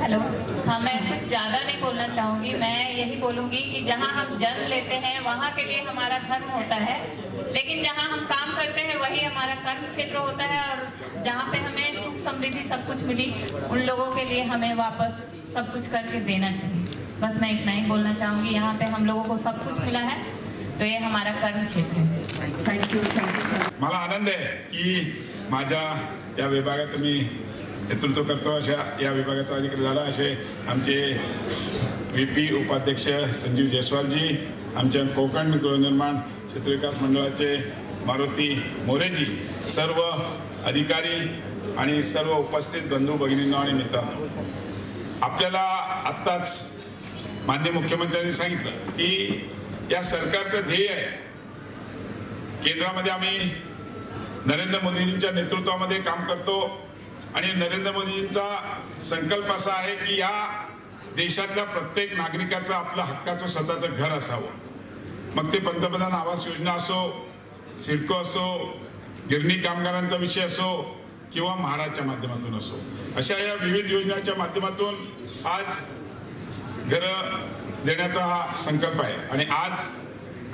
Hello, हाँ मैं कुछ ज़्यादा नहीं बोलना चाहूँगी। मैं यही बोलूँगी कि जहाँ हम जन्म लेते हैं वहाँ के लिए हमारा धर्म होता है, लेकिन जहाँ हम काम करते हैं वही हमारा कर्म क्षेत्र होता है। और जहाँ पे हमें सुख समृद्धि सब कुछ मिली, उन लोगों के लिए हमें वापस सब कुछ करके देना चाहिए। बस मैं इतना ही बोलना चाहूँगी। यहाँ पे हम लोगों को सब कुछ मिला है, तो ये हमारा कर्म क्षेत्र है। Thank you sir. मला आनंद आहे की माझ्या या विभागाचं मी नेतृत्व करतो। अशा या विभागाचा अधिकारी झाला असे आमचे VP उपाध्यक्ष संजीव जयस्वालजी, आमच्या कोकण गृहनिर्माण क्षेत्र विकास मंडळाचे मारुती मोरेजी, सर्व अधिकारी आणि सर्व उपस्थित बंधू भगिनींनो आणि मित्रांनो, आपल्याला आत्ताच माननीय मुख्यमंत्र्यांनी सांगितलं की या सरकारचं ध्येय आहे, केंद्रामध्ये आम्ही नरेंद्र मोदींच्या नेतृत्वामध्ये काम करतो आणि नरेंद्र मोदींचा संकल्प असा आहे की या देशातल्या प्रत्येक नागरिकाचं आपलं हक्काचं स्वतःचं घर असावं। मग ते पंतप्रधान आवास योजना असो, सिडको असो, गिरणी कामगारांचा विषय असो किंवा महाराजच्या माध्यमातून असो, अशा या विविध योजनांच्या माध्यमातून आज घरं देण्याचा हा संकल्प आहे। आणि आज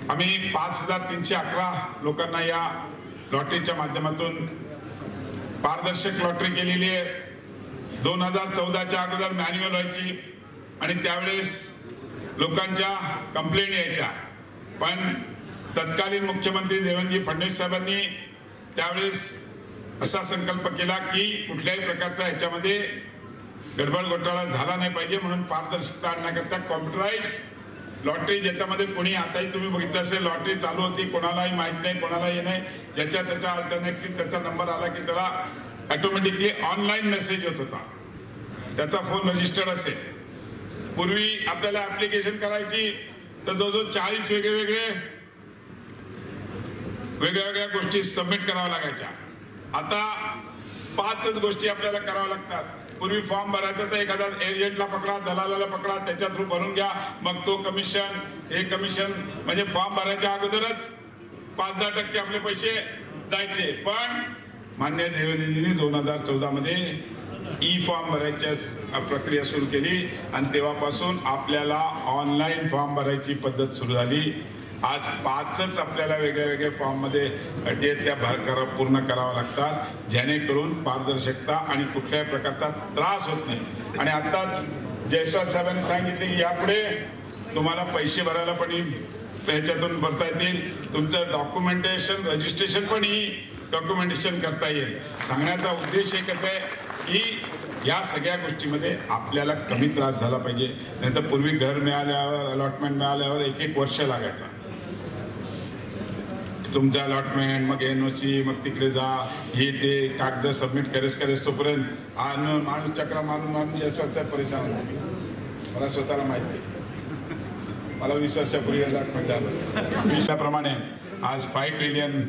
आम्ही 5311 लोकांना या लॉटरीच्या माध्यमातून पारदर्शक लॉटरी केलेली आहे। 2014च्या अगोदर मॅन्युअल व्हायची आणि त्यावेळेस लोकांच्या कंप्लेंट यायच्या, पण तत्कालीन मुख्यमंत्री देवेंद्र फडणवीस साहेबांनी त्यावेळेस असा संकल्प केला की कुठल्याही प्रकारचा याच्यामध्ये गडबड घोटाळा झाला नाही पाहिजे, म्हणून पारदर्शकता आणण्याकरता कॉम्प्युटराइज्ड लॉटरी, ज्याच्यामध्ये कोणी आताही तुम्ही बघितलं असेल लॉटरी चालू होती, कोणालाही माहित नाही, कोणालाही नाही, ज्याच्या त्याच्या अल्टरनेटली त्याचा नंबर आला की त्याला ऑटोमॅटिकली ऑनलाईन मेसेज येत होता, त्याचा फोन रजिस्टर्ड असेल। पूर्वी आपल्याला ऍप्लिकेशन करायची तर जवळजवळ 40 वेगवेगळ्या गोष्टी सबमिट कराव्या लागायच्या। आता 5च गोष्टी आपल्याला कराव्या लागतात। पूर्वी फॉर्म भरायचा तर एखादा एजंटला पकडा, दलालाला पकडा, त्याच्या थ्रू भरून घ्या, मग तो कमिशन, हे कमिशन, म्हणजे फॉर्म भरायच्या अगोदरच 5-10% आपले पैसे जायचे। पण मान्य देवेंद्रजींनी 2014 मध्ये फॉर्म भरायच्या प्रक्रिया सुरू केली आणि तेव्हापासून आपल्याला ऑनलाईन फॉर्म भरायची पद्धत सुरू झाली। आज 5च आपल्याला वेगळ्या फॉर्म मध्ये त्या पूर्ण करावं लागतात, जेणेकरून पारदर्शकता आणि कुठल्याही प्रकारचा त्रास होत नाही। आणि आताच जयस्वाल साहेबांनी सांगितले की यापुढे तुम्हाला पैसे भरायला पण याच्यातून भरता येतील, तुमचं डॉक्युमेंटेशन रजिस्ट्रेशन पण ही डॉक्युमेंटेशन करता येईल। सांगण्याचा उद्देश एकच आहे की या सगळ्या गोष्टीमध्ये आपल्याला कमी त्रास झाला पाहिजे, नाही तर पूर्वी घर मिळाल्यावर, अलॉटमेंट मिळाल्यावर 1-1 वर्ष लागायचा तुमचं अलॉटमेंट, मग NOC, मग तिकडे जा, हे ते कागद सबमिट करेस तोपर्यंत माणूस चक्रा मारून यशवंत परेशान होतो। मला स्वतःला माहिती आहे, मला 20 वर्षापूर्वी अलॉटमेंट झालं। त्याप्रमाणे आज 5 ट्रिलियन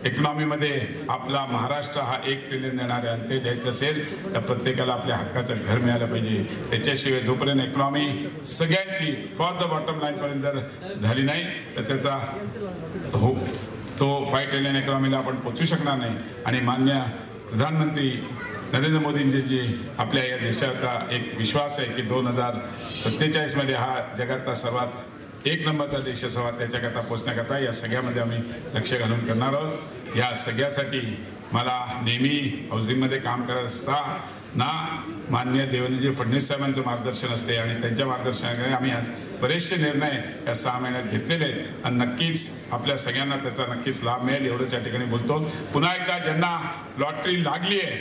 इकॉनॉमीमध्ये आपला महाराष्ट्र हा 1 ट्रिलियन देणार आहे आणि ते द्यायचं असेल तर प्रत्येकाला आपल्या हक्काचं घर मिळालं पाहिजे। त्याच्याशिवाय जोपर्यंत इकॉनॉमी सगळ्यांची फॉर द बॉटम लाईनपर्यंत जर झाली नाही तर त्याचा हो तो 5 ट्रिलियन इकॉनॉमीला आपण पोचू शकणार नाही। आणि मान्य प्रधानमंत्री नरेंद्र मोदींची जी आपल्या या देशाचा एक विश्वास आहे की 2047 मध्ये हा जगातला सर्वात 1 नंबरचा देश असावा, त्याच्याकरता पोचण्याकरता या सगळ्यामध्ये आम्ही लक्ष घालून करणार आहोत। या सगळ्यासाठी मला नेहमी हाऊसिंगमध्ये काम करत असताना माननीय देवेंद्रजी फडणवीस साहेबांचं मार्गदर्शन असते आणि त्यांच्या मार्गदर्शनाने आम्ही आज बरेचसे निर्णय या 6 महिन्यात घेतलेले आहेत आणि नक्कीच आपल्या सगळ्यांना त्याचा नक्कीच लाभ मिळेल एवढंच या ठिकाणी बोलतो। पुन्हा एकदा ज्यांना लॉटरी लागली आहे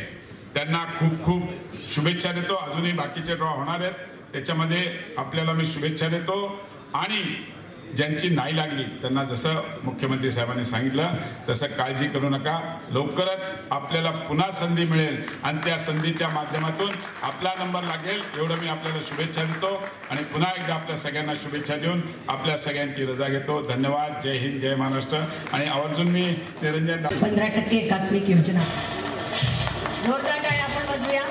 त्यांना खूप खूप शुभेच्छा देतो। अजूनही बाकीचे ड्रॉ होणार आहेत, त्याच्यामध्ये आपल्याला मी शुभेच्छा देतो। आणि ज्यांची नाही लागली त्यांना जसं मुख्यमंत्री साहेबांनी सांगितलं तसं काळजी करू नका, लवकरच आपल्याला पुन्हा संधी मिळेल आणि त्या संधीच्या माध्यमातून आपला नंबर लागेल एवढं मी आपल्याला शुभेच्छा देतो। आणि पुन्हा एकदा आपल्या सगळ्यांना शुभेच्छा देऊन आपल्या सगळ्यांची रजा घेतो। धन्यवाद। जय हिंद, जय महाराष्ट्र। आणि आवर्जून मी निरंजन 15% एकात्मिक योजना जोरदार टाळ्या आपण वाजवूया।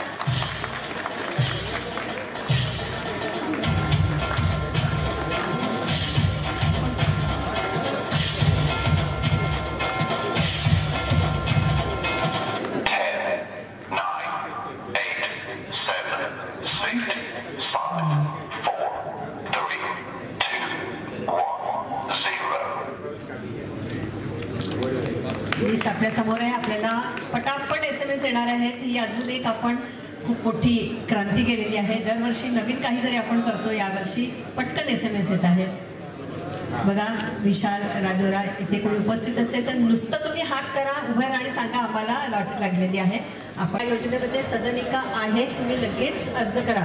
Safety. 5, 4, 3, 2, 1, 0. लिस्ट आपल्या समोर आहे. आपल्याला पटापट SMS येणार आहेत. ही अजून एक आपण खूप मोठी क्रांती केलेली आहे. दरवर्षी नवीन काहीतरी आपण करतो. यावर्षी पटकन SMS येत आहेत. बघा, विशाल राजोरा इथे कोणी उपस्थित असेल तर नुसतं तुम्ही हात करा, उभे राहा आणि सांगा आम्हाला लॉटरी लागलेली आहे. आपण योजनेमध्ये सदनिका आहे, तुम्ही लगेच अर्ज करा.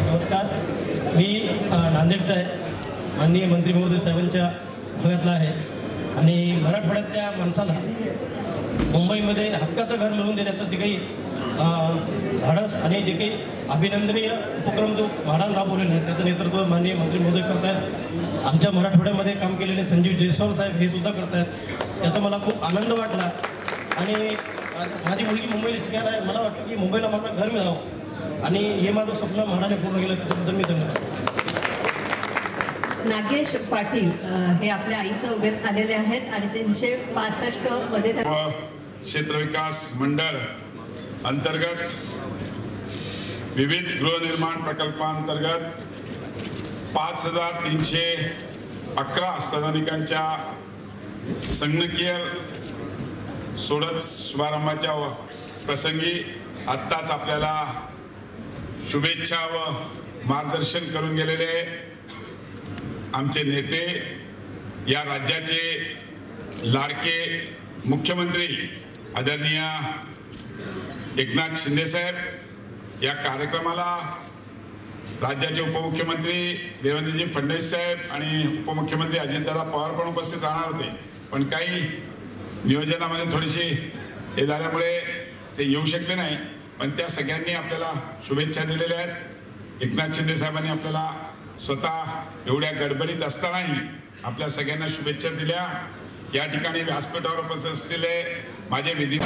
नमस्कार, मी नांदेडचा आहे. माननीय मंत्री महोदय साहेबांच्या भागातला आहे आणि मराठवाड्यातल्या माणसाला मुंबईमध्ये हक्काचं घर मिळवून देण्याचं जे काही धाडस आणि जे काही अभिनंदनीय उपक्रम जो म्हाडा राबवलेला आहे त्याचं नेतृत्व माननीय मंत्री महोदय करत आहेत. आमच्या मराठवाड्यामध्ये काम केलेले संजीव जयस्वाल साहेब हे सुद्धा करत आहेत. त्याचा मला खूप आनंद वाटला आणि माझी मुलगी मुंबईला शिकायला आहे. मला वाटलं की मुंबईला माझं घर मिळावं आणि हे माझं स्वप्न म्हाडाने पूर्ण केलं. त्याच्याबद्दल मी धन्यवाद. नागेश पाटील हे आपल्या आईसह उभे आलेले आहेत आणि त्यांचे 65 मध्ये क्षेत्र विकास मंडळ अंतर्गत विविध गृहनिर्माण प्रकल्पांतर्गत 5311 सदनिकांच्या संगणकीय सोडत शुभारंभाच्या प्रसंगी आत्ताच आपल्याला शुभेच्छा व मार्गदर्शन करून गेलेले आमचे नेते, या राज्याचे लाडके मुख्यमंत्री आदरणीय एकनाथ शिंदे साहेब, या कार्यक्रमाला राज्याचे उपमुख्यमंत्री देवेंद्रजी फडणवीस साहेब आणि उपमुख्यमंत्री अजितदादा पवार पण उपस्थित राहणार होते, पण काही नियोजनामध्ये थोडीशी हे झाल्यामुळे ते येऊ शकले नाही. पण त्या सगळ्यांनी आपल्याला शुभेच्छा दिलेल्या आहेत. एकनाथ शिंदे साहेबांनी आपल्याला स्वतः एवढ्या गडबडीत असतानाही आपल्या सगळ्यांना शुभेच्छा दिल्या. या ठिकाणी व्यासपीठावर उपस्थित असलेले माझे विधी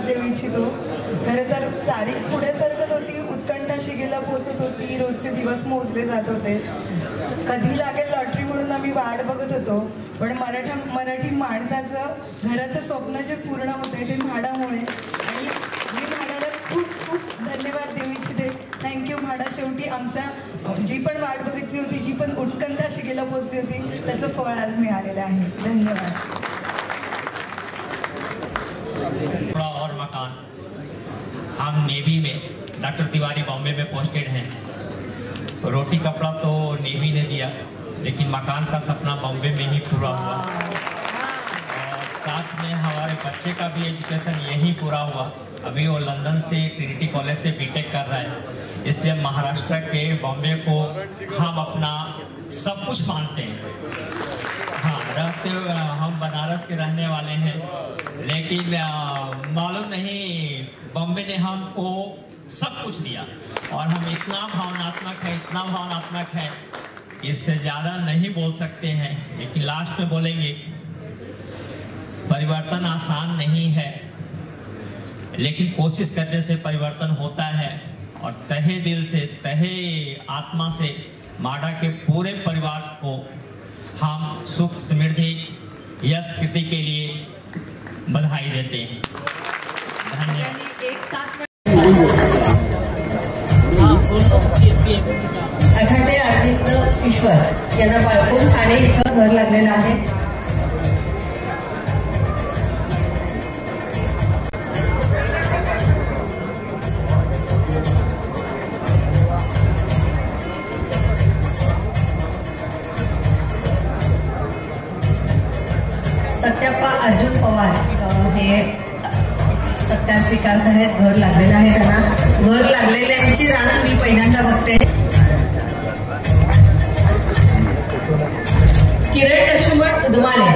देऊ इच्छितो. खरं तर तारीख पुढे सरकत होती, उत्कंठा शिगेला पोहोचत होती, रोजचे दिवस मोजले जात होते. कधी लागेल लॉटरी म्हणून आम्ही वाट बघत होतो. पण मराठी माणसाचं घराचं स्वप्न जे पूर्ण होते ते म्हाडामुळे, आणि मी म्हाडाला खूप खूप धन्यवाद देऊ इच्छिते. थँक्यू म्हाडा. शेवटी आमचा जी पण वाट बघितली होती, जी पण उत्कंठा शिगेला पोहोचली होती, त्याचं फळ आज मिळालेलं आहे. धन्यवाद. और मकान हम नेवी में, डॉक्टर तिवारी बॉम्बे में पोस्टेड हैं. रोटी कपड़ा तो नेवी ने दिया, लेकिन मकान का सपना बॉम्बे में ही पूरा हुआ. और साथ में हमारे बच्चे का भी एजुकेशन यहीं पूरा हुआ. अभी वो लंदन से ट्रिनिटी कॉलेज से बीटेक कर रहा है. इसलिए महाराष्ट्र के बॉम्बे को हम अपना सब कुछ मानते हैं. हाँ, रहते हुए हम बनारस के रहने वाले हैं, लेकिन मालूम नहीं बॉम्बे ने हमको सब कुछ दिया और हम इतना भावनात्मक है कि इससे ज़्यादा नहीं बोल सकते हैं. लेकिन लास्ट में बोलेंगे, परिवर्तन आसान नहीं है, लेकिन कोशिश करने से परिवर्तन होता है. और तहे दिल से, तहे आत्मा से माडा के पूरे परिवार को हम सुख, समृद्धि, यश, कीर्ति के लिए बधाई देते हैं. धन्यवाद. एक साथ अखंडे अरविंद ईश्वर यांना बाळकून ठाणे इथं घर लागलेलं आहे. सत्याप्पा अर्जुन पवार हे सत्या स्वीकारत आहेत. घर लागलेलं आहे त्यांना. घर लागलेल्यांची रांग मी पहिल्यांदा बघते. किरण लक्ष्मण उदमाले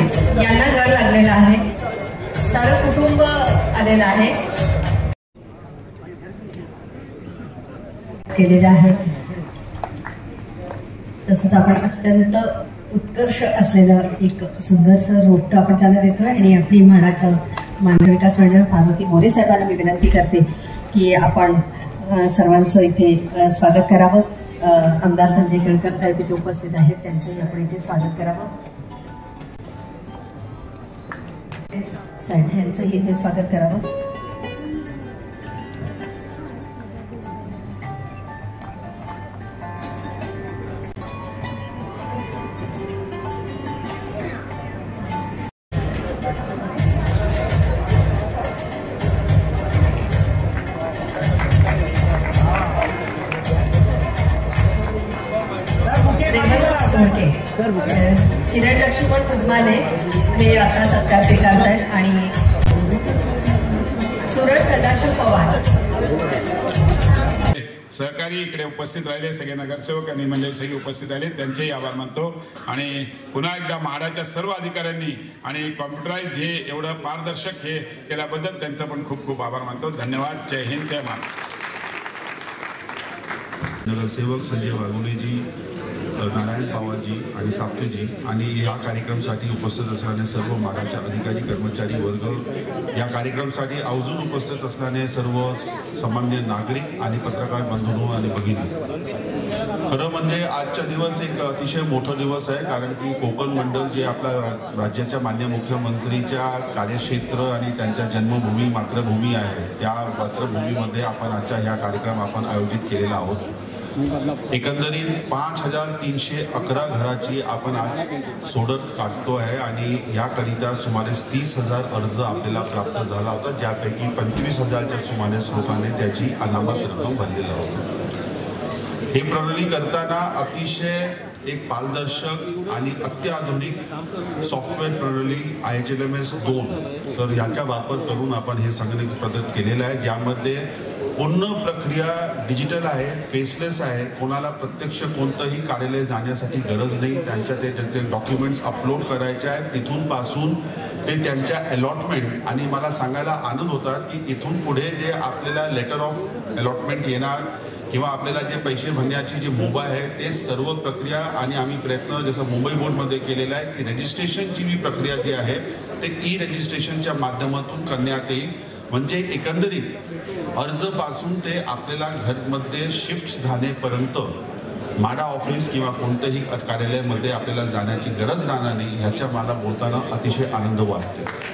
यांना घर लागलेलं आहे. सारं कुटुंब आलेलं आहे. केलेलं आहे. तसंच आपण अत्यंत उत्कर्ष असलेलं एक सुंदरसं रोपटं आपण त्यांना देतोय आणि आपली म्हाडाचं मानवी विकास मंडळ पार्वती मोरे साहेबांना मी विनंती करते की आपण सर्वांचं इथे स्वागत करावं. आमदार संजय केळकर साहेब इथे उपस्थित आहेत, त्यांचंही आपण इथे स्वागत करावं. साहेब यांचंही इथे स्वागत करावं. किरण लक्ष्मण पुदमाले हे आता सत्कार स्वीकारत आहेत आणि सूरज सदाशिव पवार सहकारी इकडे उपस्थित राहिले, सगळे नगरसेवक आणि मंडळी सगळे उपस्थित राहिले, त्यांचेही आभार मानतो. आणि पुन्हा एकदा म्हाडाच्या सर्व अधिकाऱ्यांनी आणि कॉम्प्युटराइज हे एवढं पारदर्शक हे केल्याबद्दल त्यांचा पण खूप खूप आभार मानतो. धन्यवाद. जय हिंद, जय महाराष्ट्र. नगरसेवक संजय वाघोलेजी, नारायण पवारजी आणि साप्तेजी आणि या कार्यक्रमासाठी उपस्थित असणारे सर्व म्हाडाच्या अधिकारी कर्मचारी वर्ग, या कार्यक्रमासाठी आवर्जून उपस्थित असणारे सर्व सामान्य नागरिक आणि पत्रकार बंधू आणि भगिनी. खरं म्हणजे आजचा दिवस एक अतिशय मोठा दिवस आहे, कारण की कोकण मंडळ जे आपल्या राज्याच्या माननीय मुख्यमंत्रीच्या कार्यक्षेत्र आणि त्यांच्या जन्मभूमी मातृभूमी आहे, त्या मातृभूमीमध्ये आपण आजचा ह्या कार्यक्रम आपण आयोजित केलेला आहोत. एकंदरीत 5311 घराची आपण आज सोडत काढतो आहे आणि याकरिता सुमारे 30,000 अर्ज आपल्याला प्राप्त झाला होता, ज्यापैकी 25,000च्या सुमारेस लोकांनी त्याची अनामत रक्कम भरलेलं होतं. हे प्रणाली करताना अतिशय एक पारदर्शक आणि अत्याधुनिक सॉफ्टवेअर प्रणाली IHLMS 2 तर याचा वापर करून आपण हे संगणक पद्धत केलेलं आहे, ज्यामध्ये पूर्ण प्रक्रिया डिजिटल आहे, फेसलेस आहे. कोणाला प्रत्यक्ष कोणतंही कार्यालय जाण्यासाठी गरज नाही. त्यांच्या ते डॉक्युमेंट्स अपलोड करायचे आहेत, तिथून पासून ते त्यांच्या अलॉटमेंट. आणि मला सांगायला आनंद होतात की इथून पुढे जे आपल्याला लेटर ऑफ अलॉटमेंट येणार किंवा आपल्याला जे पैसे भरण्याची जी मुभा आहे ते सर्व प्रक्रिया आणि आम्ही प्रयत्न जसं मुंबई बोर्डमध्ये केलेला आहे की रजिस्ट्रेशनची जी प्रक्रिया जी आहे ते रजिस्ट्रेशनच्या माध्यमातून करण्यात येईल. म्हणजे एकंदरीत अर्जपासून ते आपल्याला घरमध्ये शिफ्ट झालेपर्यंत म्हाडा ऑफिस किंवा कोणत्याही कार्यालयामध्ये आपल्याला जाण्याची गरज राहणार नाही. ह्याच्या मला बोलताना अतिशय आनंद वाटतो.